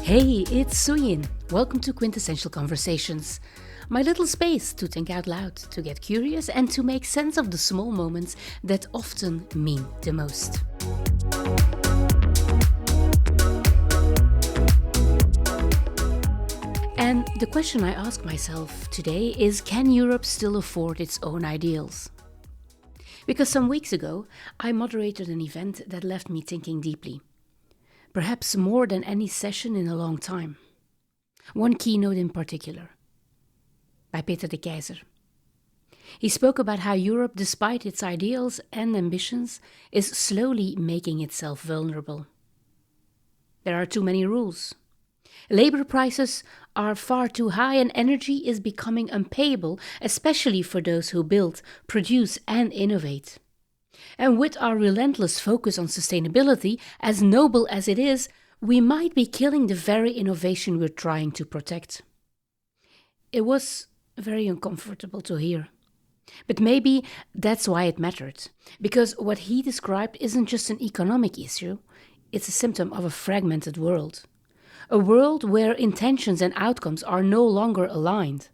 Hey, it's Suyin. Welcome to Quintessential Conversations, my little space to think out loud, to get curious, and to make sense of the small moments that often mean the most. And the question I ask myself today is, can Europe still afford its own ideals? Because some weeks ago, I moderated an event that left me thinking deeply. Perhaps more than any session in a long time. One keynote in particular, by Peter De Keyzer. He spoke about how Europe, despite its ideals and ambitions, is slowly making itself vulnerable. There are too many rules. Labor prices are far too high and energy is becoming unpayable, especially for those who build, produce and innovate. And with our relentless focus on sustainability, as noble as it is, we might be killing the very innovation we're trying to protect. It was very uncomfortable to hear. But maybe that's why it mattered. Because what he described isn't just an economic issue, it's a symptom of a fragmented world. A world where intentions and outcomes are no longer aligned.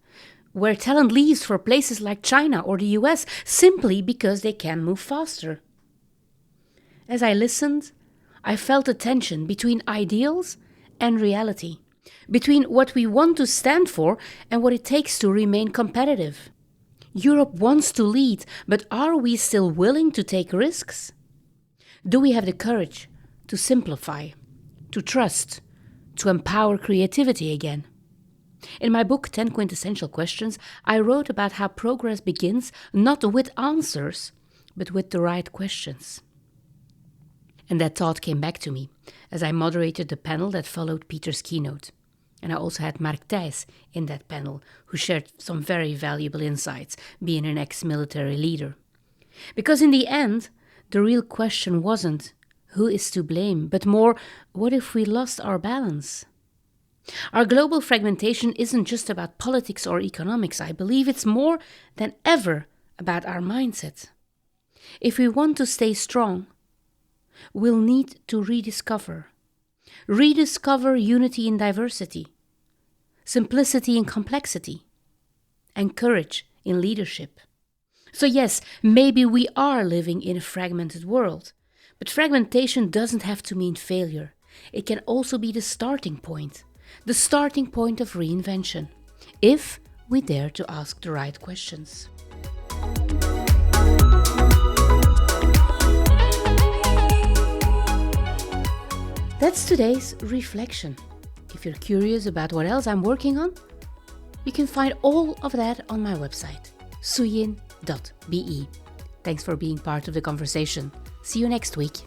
Where talent leaves for places like China or the US simply because they can move faster. As I listened, I felt a tension between ideals and reality, between what we want to stand for and what it takes to remain competitive. Europe wants to lead, but are we still willing to take risks? Do we have the courage to simplify, to trust, to empower creativity again? In my book 10 Quintessential Questions, I wrote about how progress begins not with answers, but with the right questions. And that thought came back to me as I moderated the panel that followed Peter's keynote. And I also had Mark Thijs in that panel, who shared some very valuable insights, being an ex-military leader. Because in the end, the real question wasn't who is to blame, but more, what if we lost our balance? Our global fragmentation isn't just about politics or economics. I believe it's more than ever about our mindset. If we want to stay strong, we'll need to rediscover unity in diversity, simplicity in complexity, and courage in leadership. So yes, maybe we are living in a fragmented world, but fragmentation doesn't have to mean failure. It can also be the starting point of reinvention, if we dare to ask the right questions. That's today's reflection. If you're curious about what else I'm working on, you can find all of that on my website, suyin.be. Thanks for being part of the conversation. See you next week.